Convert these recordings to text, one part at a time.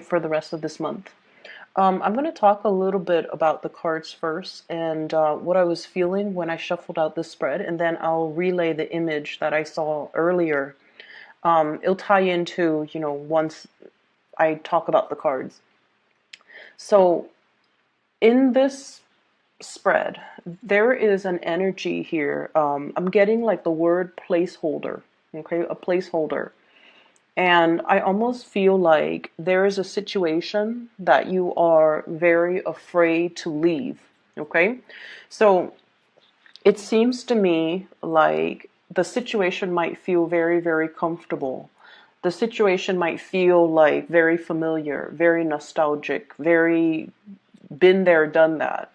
for the rest of this month. I'm going to talk a little bit about the cards first and what I was feeling when I shuffled out the spread, and then I'll relay the image that I saw earlier. It'll tie into, once I talk about the cards. So in this spread, there is an energy here. I'm getting like the word placeholder, okay, a placeholder. And I almost feel like there is a situation that you are very afraid to leave. Okay. So it seems to me like the situation might feel very, very comfortable. The situation might feel like very familiar, very nostalgic, very been there, done that.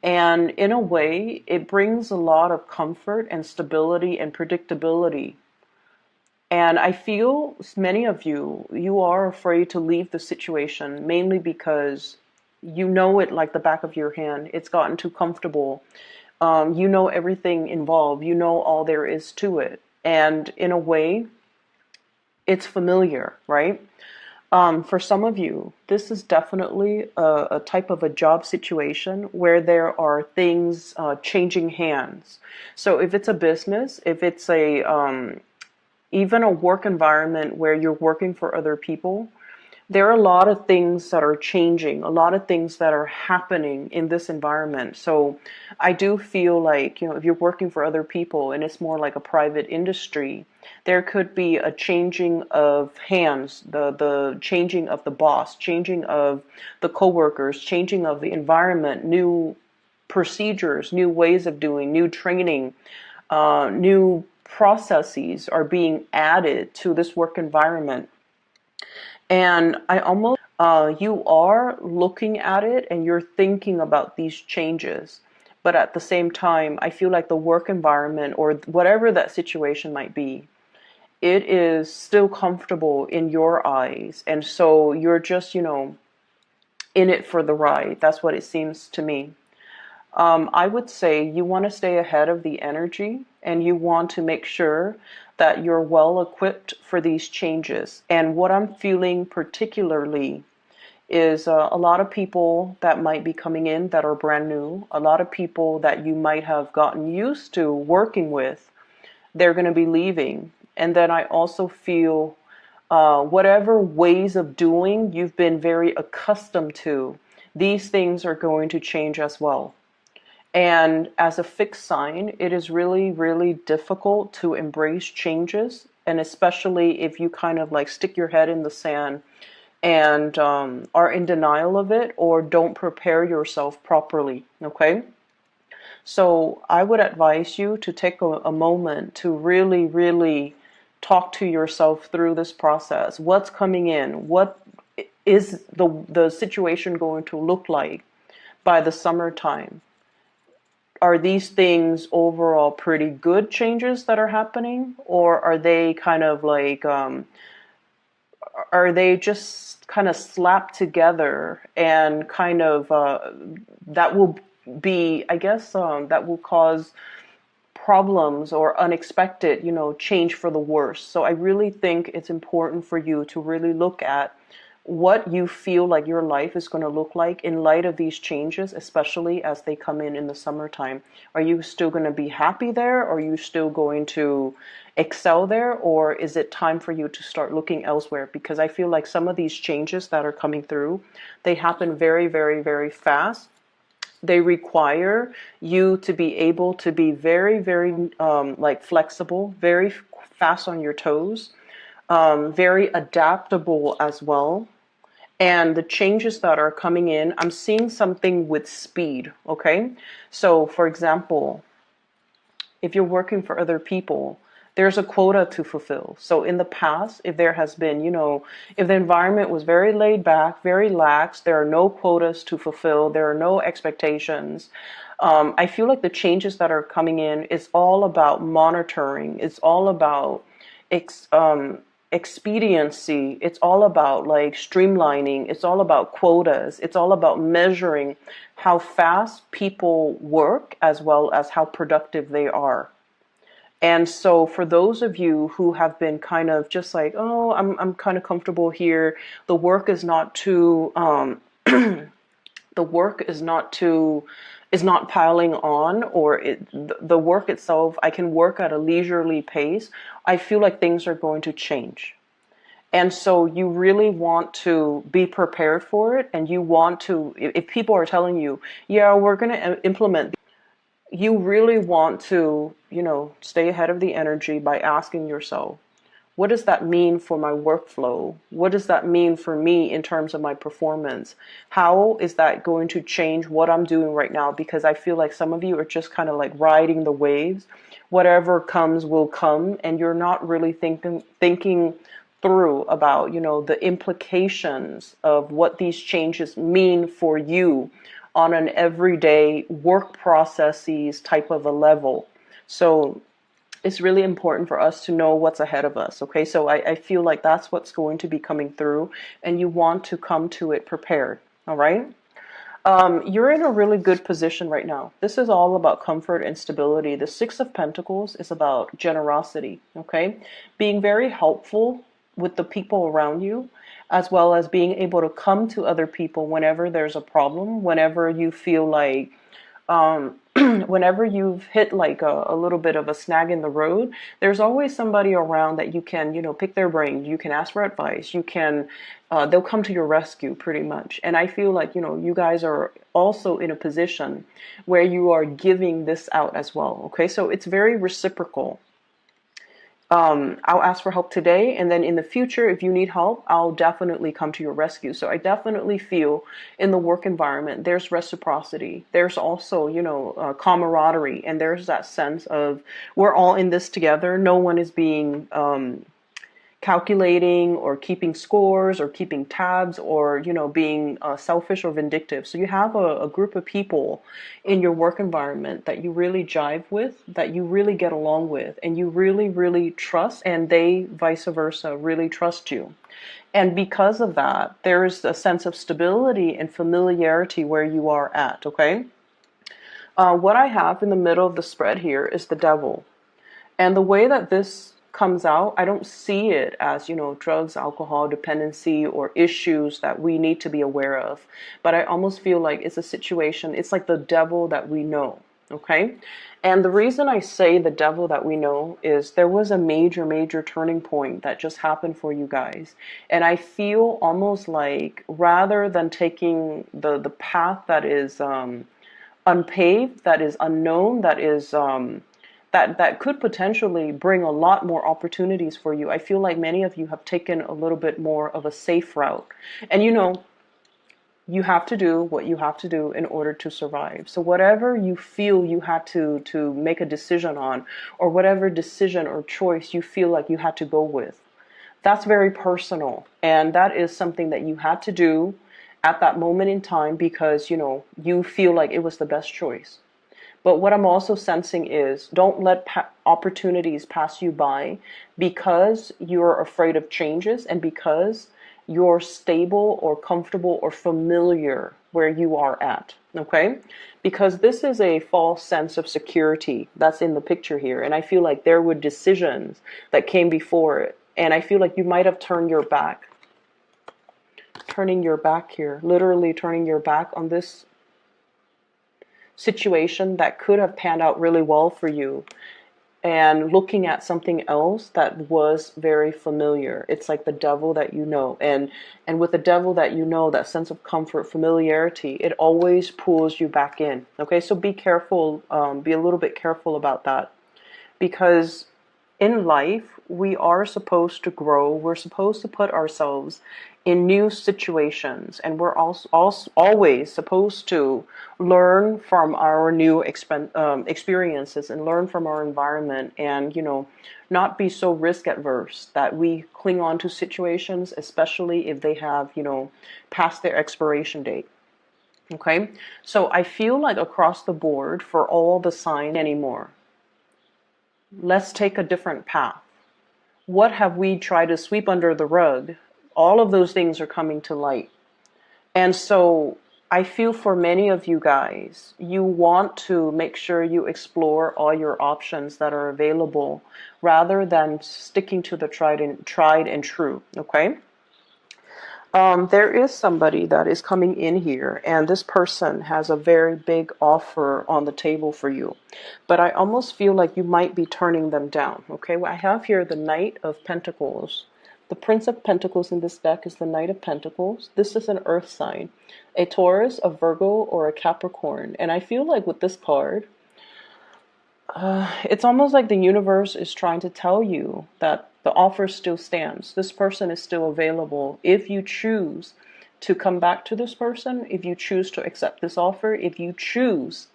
And in a way, it brings a lot of comfort and stability and predictability. And I feel many of you are afraid to leave the situation, mainly because you know it like the back of your hand. It's gotten too comfortable. You know everything involved. You know all there is to it. And in a way, it's familiar, right? For some of you, this is definitely a type of a job situation where there are things changing hands. So if it's a business, if it's a even a work environment where you're working for other people, there are a lot of things that are changing, a lot of things that are happening in this environment. So I do feel like, if you're working for other people and it's more like a private industry, there could be a changing of hands, the changing of the boss, changing of the coworkers, changing of the environment, new procedures, new ways of doing, new training, new processes are being added to this work environment. And I almost, you are looking at it and you're thinking about these changes. But at the same time, I feel like the work environment or whatever that situation might be, it is still comfortable in your eyes. And so you're just, in it for the ride. That's what it seems to me. I would say you want to stay ahead of the energy and you want to make sure that you're well equipped for these changes. And what I'm feeling particularly is a lot of people that might be coming in that are brand new, a lot of people that you might have gotten used to working with, they're going to be leaving. And then I also feel whatever ways of doing you've been very accustomed to, these things are going to change as well. And as a fixed sign, it is really, really difficult to embrace changes. And especially if you kind of like stick your head in the sand and are in denial of it or don't prepare yourself properly. Okay. So I would advise you to take a moment to really, really talk to yourself through this process. What's coming in? What is the situation going to look like by the summertime? Are these things overall pretty good changes that are happening, or are they kind of like are they just kind of slapped together and kind of that will be, I guess, that will cause problems or unexpected, change for the worse. So I really think it's important for you to really look at what you feel like your life is going to look like in light of these changes, especially as they come in the summertime. Are you still going to be happy there? Are you still going to excel there? Or is it time for you to start looking elsewhere? Because I feel like some of these changes that are coming through, they happen very, very, very fast. They require you to be able to be very, very like flexible, very fast on your toes, very adaptable as well. And the changes that are coming in, I'm seeing something with speed, okay? So, for example, if you're working for other people, there's a quota to fulfill. So in the past, if there has been, if the environment was very laid back, very lax, there are no quotas to fulfill, there are no expectations. I feel like the changes that are coming in is all about monitoring. It's all about expediency. It's all about like streamlining. It's all about quotas. It's all about measuring how fast people work as well as how productive they are. And so for those of you who have been kind of just like, oh, I'm kind of comfortable here, the work is not too the work is not piling on, or the work itself, I can work at a leisurely pace. I feel like things are going to change. And so you really want to be prepared for it, and you want to, if people are telling you, yeah, we're going to implement, you really want to, stay ahead of the energy by asking yourself, what does that mean for my workflow? What does that mean for me in terms of my performance? How is that going to change what I'm doing right now? Because I feel like some of you are just kind of like riding the waves. Whatever comes will come, and you're not really thinking through about, the implications of what these changes mean for you on an everyday work processes type of a level. So it's really important for us to know what's ahead of us. Okay, so I feel like that's what's going to be coming through, and you want to come to it prepared. All right. You're in a really good position right now. This is all about comfort and stability. The Six of Pentacles is about generosity. Okay, being very helpful with the people around you, as well as being able to come to other people whenever there's a problem, whenever you feel like whenever you've hit like a little bit of a snag in the road, there's always somebody around that you can, pick their brain. You can ask for advice. You can, they'll come to your rescue pretty much. And I feel like, you guys are also in a position where you are giving this out as well. Okay, so it's very reciprocal. I'll ask for help today, and then in the future, if you need help, I'll definitely come to your rescue. So I definitely feel in the work environment, there's reciprocity. There's also, camaraderie, and there's that sense of we're all in this together. No one is being calculating or keeping scores or keeping tabs or being selfish or vindictive. So you have a group of people in your work environment that you really jive with, that you really get along with, and you really trust, and they vice versa really trust you. And because of that, there is a sense of stability and familiarity where you are at. Okay, what I have in the middle of the spread here is the devil. And the way that this comes out, I don't see it as, drugs, alcohol, dependency, or issues that we need to be aware of. But I almost feel like it's a situation, it's like the devil that we know. Okay. And the reason I say the devil that we know is there was a major turning point that just happened for you guys. And I feel almost like rather than taking the path that is unpaved, that is unknown, that is that could potentially bring a lot more opportunities for you. I feel like many of you have taken a little bit more of a safe route. And you have to do what you have to do in order to survive. So whatever you feel you had to make a decision on, or whatever decision or choice you feel like you had to go with, that's very personal. And that is something that you had to do at that moment in time because, you feel like it was the best choice. But what I'm also sensing is don't let opportunities pass you by because you're afraid of changes and because you're stable or comfortable or familiar where you are at. Okay? Because this is a false sense of security that's in the picture here. And I feel like there were decisions that came before it. And I feel like you might have turned your back. Turning your back here. Literally turning your back on this situation that could have panned out really well for you and looking at something else that was very familiar. It's like the devil that you know, and with the devil that you know, that sense of comfort, familiarity, it always pulls you back in. Okay, so be careful, be a little bit careful about that, because in life we are supposed to grow. We're supposed to put ourselves in new situations, and we're also always supposed to learn from our new experiences and learn from our environment, and not be so risk adverse that we cling on to situations, especially if they have passed their expiration date. Okay, so I feel like across the board for all the signs anymore, let's take a different path. What have we tried to sweep under the rug? All of those things are coming to light. And so I feel for many of you guys, you want to make sure you explore all your options that are available rather than sticking to the tried and true. Okay. There is somebody that is coming in here, and this person has a very big offer on the table for you. But I almost feel like you might be turning them down. Okay, well, I have here the Knight of Pentacles. The Prince of Pentacles in this deck is the Knight of Pentacles. This is an earth sign, a Taurus, a Virgo, or a Capricorn. And I feel like with this card, it's almost like the universe is trying to tell you that the offer still stands. This person is still available. If you choose to come back to this person, if you choose to accept this offer, if you choose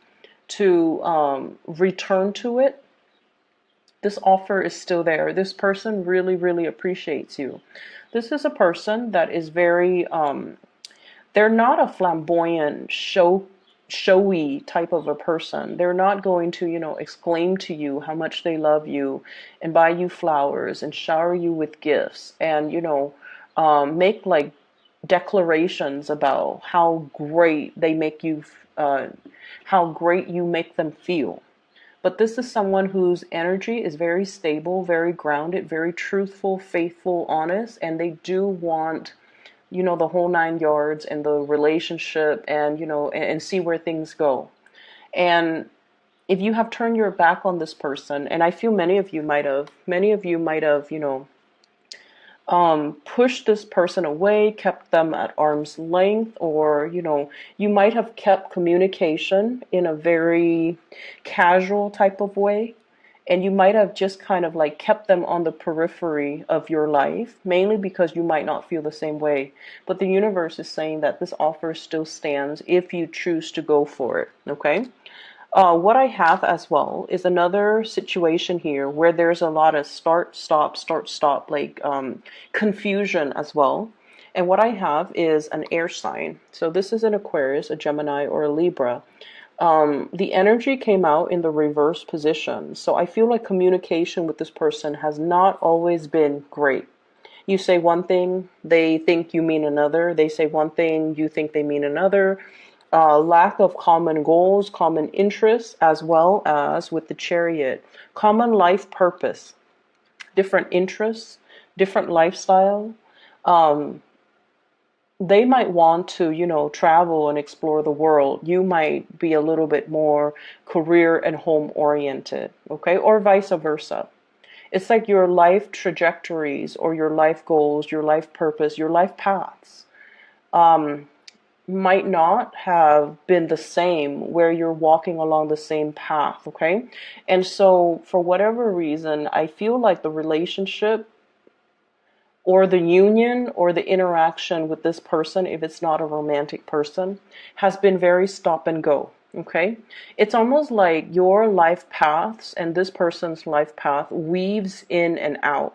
to return to it, this offer is still there. This person really, really appreciates you. This is a person that is very, they're not a flamboyant, showy type of a person. They're not going to, exclaim to you how much they love you and buy you flowers and shower you with gifts and, make like declarations about how great they make you, how great you make them feel. But this is someone whose energy is very stable, very grounded, very truthful, faithful, honest, and they do want, the whole 9 yards and the relationship and, and see where things go. And if you have turned your back on this person, and I feel many of you might have, pushed this person away, kept them at arm's length, or, you might have kept communication in a very casual type of way. And you might have just kind of like kept them on the periphery of your life, mainly because you might not feel the same way. But the universe is saying that this offer still stands if you choose to go for it, okay? What I have as well is another situation here where there's a lot of start, stop, like confusion as well. And what I have is an air sign. So this is an Aquarius, a Gemini, or a Libra. The energy came out in the reverse position. So I feel like communication with this person has not always been great. You say one thing, they think you mean another. They say one thing, you think they mean another. Lack of common goals, common interests, as well as with the Chariot, common life purpose, different interests, different lifestyle. They might want to, travel and explore the world. You might be a little bit more career and home oriented, okay? Or vice versa. It's like your life trajectories or your life goals, your life purpose, your life paths might not have been the same where you're walking along the same path, okay? And so for whatever reason, I feel like the relationship or the union or the interaction with this person, if it's not a romantic person, has been very stop and go. Okay, it's almost like your life paths and this person's life path weaves in and out.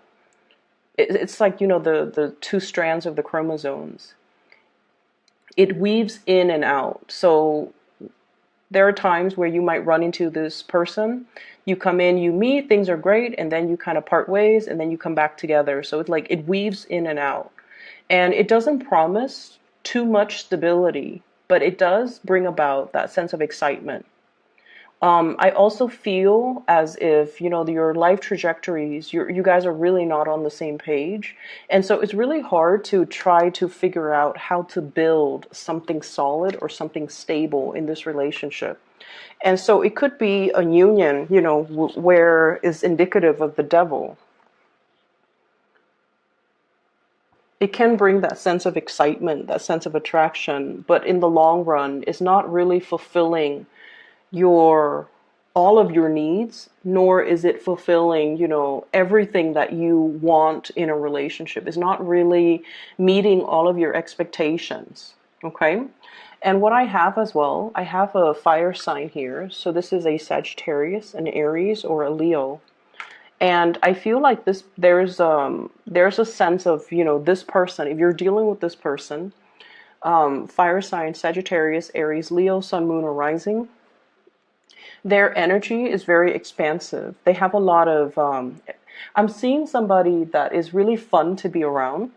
It's like, the two strands of the chromosomes. It weaves in and out. So there are times where you might run into this person. You come in, you meet, things are great, and then you kind of part ways, and then you come back together. So it's like it weaves in and out. And it doesn't promise too much stability, but it does bring about that sense of excitement. I also feel as if, your life trajectories, you guys are really not on the same page. And so it's really hard to try to figure out how to build something solid or something stable in this relationship. And so it could be a union, where is indicative of the devil. It can bring that sense of excitement, that sense of attraction, but in the long run, it's not really fulfilling your all of your needs, nor is it fulfilling, everything that you want in a relationship. It's not really meeting all of your expectations. Okay. And what I have as well, I have a fire sign here. So this is a Sagittarius, an Aries, or a Leo. And I feel like there's a sense of, this person, if you're dealing with this person, fire sign, Sagittarius, Aries, Leo, Sun, Moon, or Rising, their energy is very expansive. They have a lot of, I'm seeing somebody that is really fun to be around.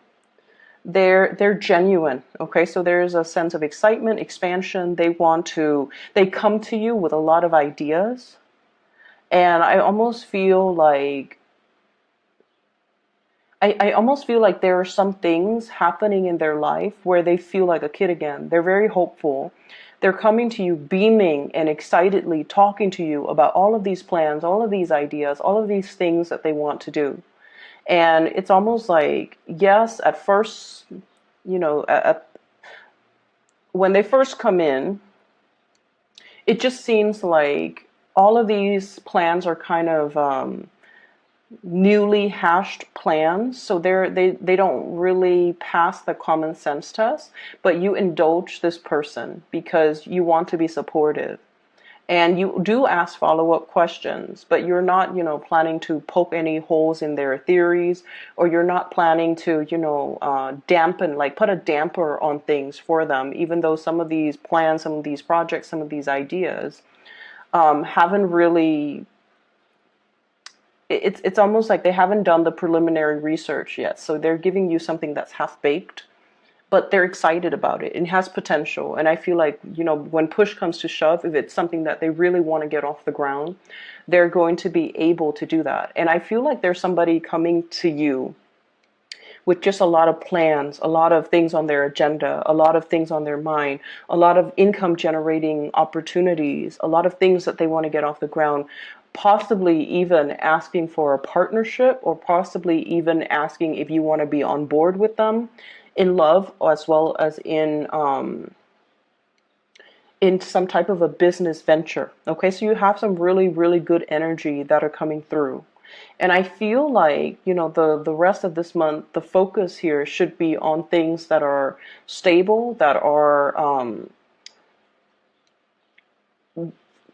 they're genuine. Okay, so there's a sense of excitement, expansion. They come to you with a lot of ideas, and I almost feel like there are some things happening in their life where they feel like a kid again. They're very hopeful. They're coming to you beaming and excitedly talking to you about all of these plans, all of these ideas, all of these things that they want to do. And it's almost like, yes, at first, when they first come in, it just seems like all of these plans are kind of newly hashed plans, so they don't really pass the common sense test, but you indulge this person because you want to be supportive. And you do ask follow-up questions, but you're not, planning to poke any holes in their theories, or you're not planning to, dampen, like put a damper on things for them, even though some of these plans, some of these projects, some of these ideas haven't really, it's almost like they haven't done the preliminary research yet. So they're giving you something that's half-baked, but they're excited about it. It has potential. And I feel like, when push comes to shove, if it's something that they really want to get off the ground, they're going to be able to do that. And I feel like there's somebody coming to you with just a lot of plans, a lot of things on their agenda, a lot of things on their mind, a lot of income generating opportunities, a lot of things that they want to get off the ground, possibly even asking for a partnership, or possibly even asking if you want to be on board with them in love, as well as in some type of a business venture. Okay, so you have some really, really good energy that are coming through. And I feel like, the rest of this month, the focus here should be on things that are stable, that are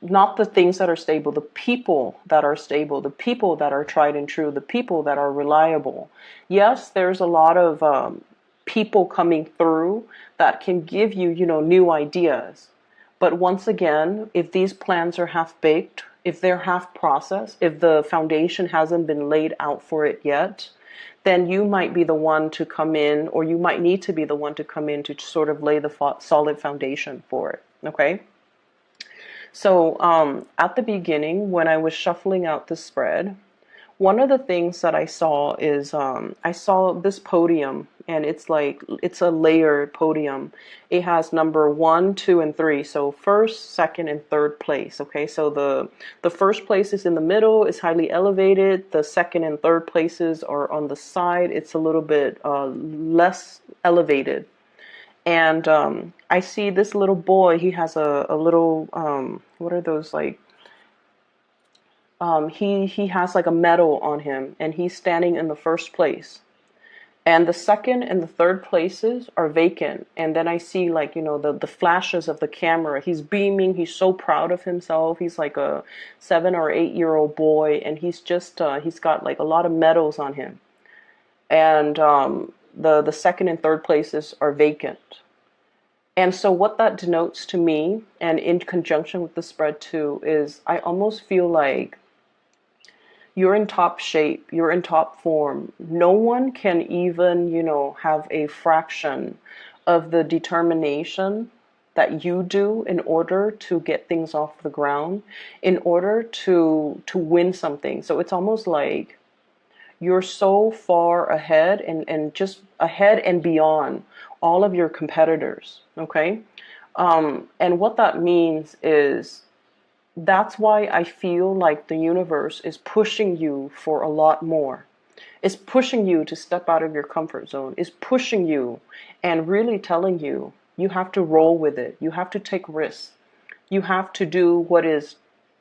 not the things that are stable, the people that are stable, the people that are tried and true, the people that are reliable. Yes, there's a lot of people coming through that can give you, new ideas. But once again, if these plans are half baked, if they're half processed, if the foundation hasn't been laid out for it yet, then you might be the one to come in, or you might need to be the one to come in to sort of lay the solid foundation for it. Okay? So at the beginning, when I was shuffling out the spread, one of the things that I saw is I saw this podium, and it's a layered podium. It has number 1, 2, and 3. So first, second, and third place. Okay, so the first place is in the middle, is highly elevated. The second and third places are on the side. It's a little bit less elevated. And I see this little boy. He has a little what are those, like? He has like a medal on him, and he's standing in the first place. And the second and the third places are vacant. And then I see, like, the flashes of the camera. He's beaming. He's so proud of himself. He's like a 7 or 8 year old boy, and he's got like a lot of medals on him. And the second and third places are vacant. And so what that denotes to me, and in conjunction with the spread too, is I almost feel like you're in top shape, you're in top form. No one can even, have a fraction of the determination that you do in order to get things off the ground, in order to win something. So it's almost like you're so far ahead, and just ahead and beyond all of your competitors. Okay? And what that means is, that's why I feel like the universe is pushing you for a lot more. It's pushing you to step out of your comfort zone. It's pushing you and really telling you, you have to roll with it. You have to take risks. You have to do what is,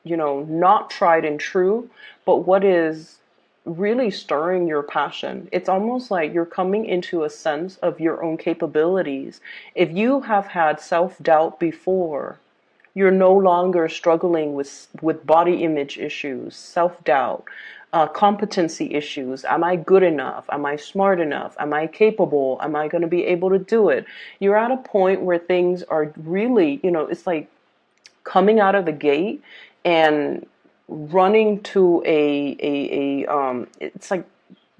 not tried and true, but what is really stirring your passion. It's almost like you're coming into a sense of your own capabilities. If you have had self-doubt before, you're no longer struggling with body image issues, self-doubt, competency issues. Am I good enough? Am I smart enough? Am I capable? Am I going to be able to do it? You're at a point where things are really, it's like coming out of the gate and running to it's like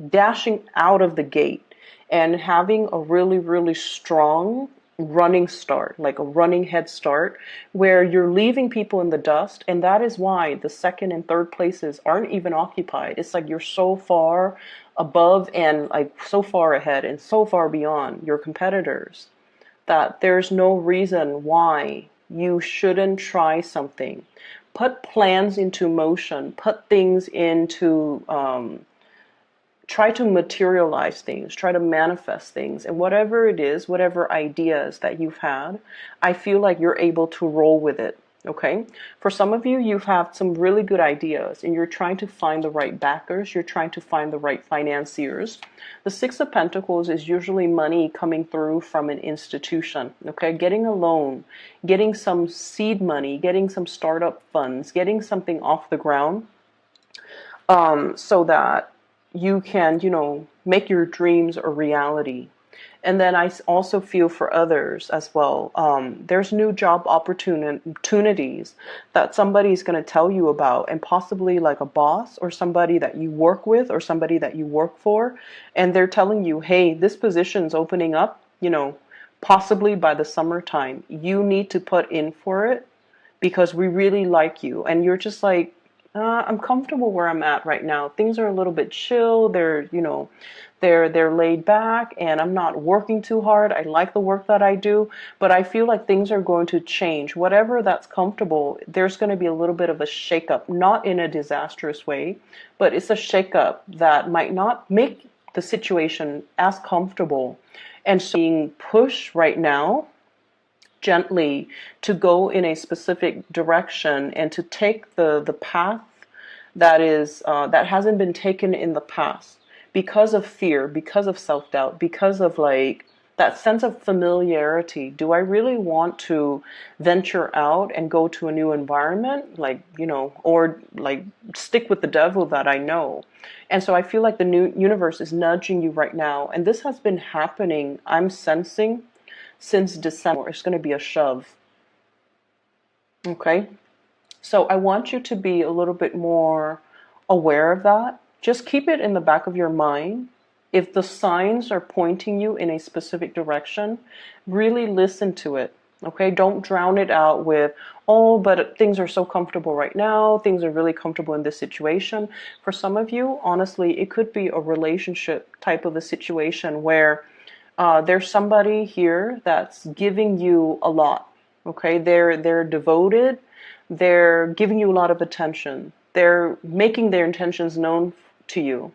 dashing out of the gate and having a really, really strong running start, like a running head start, where you're leaving people in the dust. And that is why the second and third places aren't even occupied. It's like you're so far above and like so far ahead and so far beyond your competitors that there's no reason why you shouldn't try something. Put plans into motion, put things into try to materialize things, try to manifest things, and whatever it is, whatever ideas that you've had, I feel like you're able to roll with it. Okay. For some of you, you've had some really good ideas and you're trying to find the right backers. You're trying to find the right financiers. The Six of Pentacles is usually money coming through from an institution. Okay. Getting a loan, getting some seed money, getting some startup funds, getting something off the ground, so that you can, make your dreams a reality. And then I also feel for others as well. There's new job opportunities that somebody's going to tell you about, and possibly like a boss or somebody that you work with or somebody that you work for. And they're telling you, hey, this position's opening up, possibly by the summertime. You need to put in for it because we really like you. And you're just like, I'm comfortable where I'm at right now. Things are a little bit chill. They're laid back, and I'm not working too hard. I like the work that I do, but I feel like things are going to change. Whatever that's comfortable, there's going to be a little bit of a shakeup, not in a disastrous way, but it's a shakeup that might not make the situation as comfortable. And so being pushed right now gently to go in a specific direction and to take the path that is that hasn't been taken in the past because of fear, because of self-doubt, because of like that sense of familiarity. Do I really want to venture out and go to a new environment, or like stick with the devil that I know? And so I feel like the new universe is nudging you right now, and this has been happening, I'm sensing, since December. It's going to be a shove. Okay? So I want you to be a little bit more aware of that. Just keep it in the back of your mind. If the signs are pointing you in a specific direction, really listen to it. Okay? Don't drown it out with, oh, but things are so comfortable right now. Things are really comfortable in this situation. For some of you, honestly, it could be a relationship type of a situation where there's somebody here that's giving you a lot. Okay, they're devoted. They're giving you a lot of attention. They're making their intentions known to you.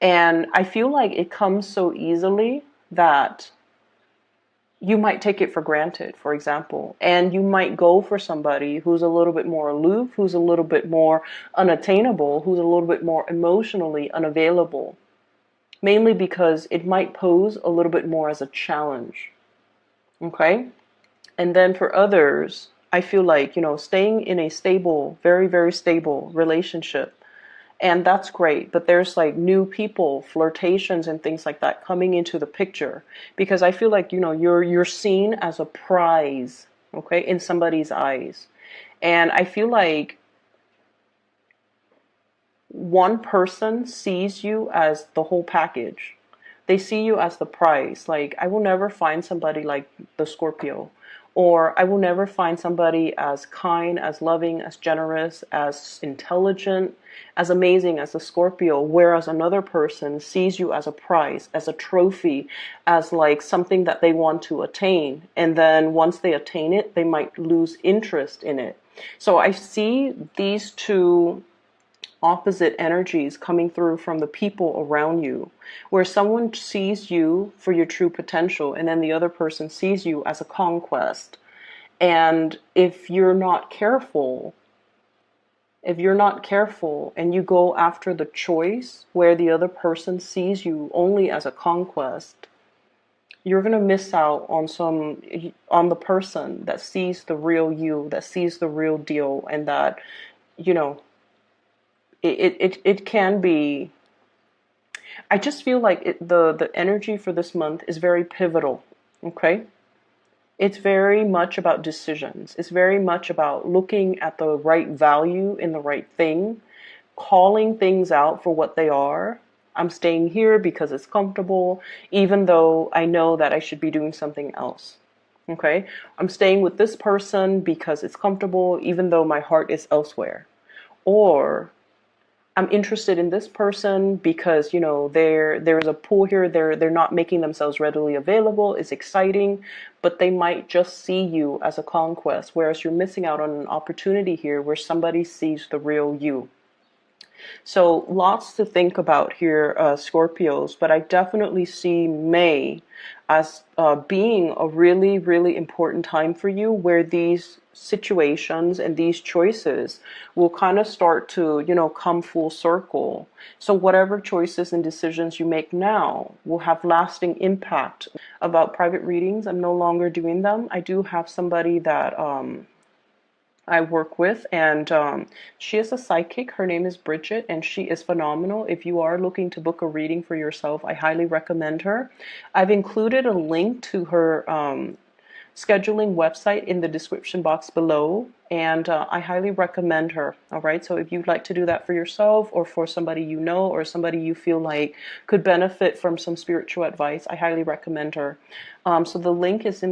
And I feel like it comes so easily that you might take it for granted, for example. And you might go for somebody who's a little bit more aloof, who's a little bit more unattainable, who's a little bit more emotionally unavailable. Mainly because it might pose a little bit more as a challenge. Okay? And then for others, I feel like, staying in a stable, very, very stable relationship. And that's great. But there's like new people, flirtations and things like that coming into the picture. Because I feel like, you're seen as a prize, okay, in somebody's eyes. And I feel like one person sees you as the whole package. They see you as the prize. Like, I will never find somebody like the Scorpio. Or I will never find somebody as kind, as loving, as generous, as intelligent, as amazing as the Scorpio. Whereas another person sees you as a prize, as a trophy, as like something that they want to attain. And then once they attain it, they might lose interest in it. So I see these two opposite energies coming through from the people around you, where someone sees you for your true potential and then the other person sees you as a conquest. And if you're not careful and you go after the choice where the other person sees you only as a conquest, you're going to miss out on the person that sees the real you, that sees the real deal, and that, it can be. I just feel like the energy for this month is very pivotal. Okay, it's very much about decisions. It's very much about looking at the right value in the right thing, calling things out for what they are. I'm staying here because it's comfortable, even though I know that I should be doing something else. Okay, I'm staying with this person because it's comfortable, even though my heart is elsewhere. Or I'm interested in this person because, you know, there's a pool here. They're not making themselves readily available. It's exciting, but they might just see you as a conquest, whereas you're missing out on an opportunity here where somebody sees the real you. So lots to think about here, Scorpios, but I definitely see May as being a really, really important time for you, where these situations and these choices will kind of start to, you know, come full circle. So whatever choices and decisions you make now will have lasting impact. About private readings, I'm no longer doing them. I do have somebody that I work with, and she is a psychic. Her name is Bridget, and she is phenomenal. If you are looking to book a reading for yourself, I highly recommend her. I've included a link to her scheduling website in the description box below, and I highly recommend her. All right, so if you'd like to do that for yourself or for somebody you know or somebody you feel like could benefit from some spiritual advice, I highly recommend her. So the link is in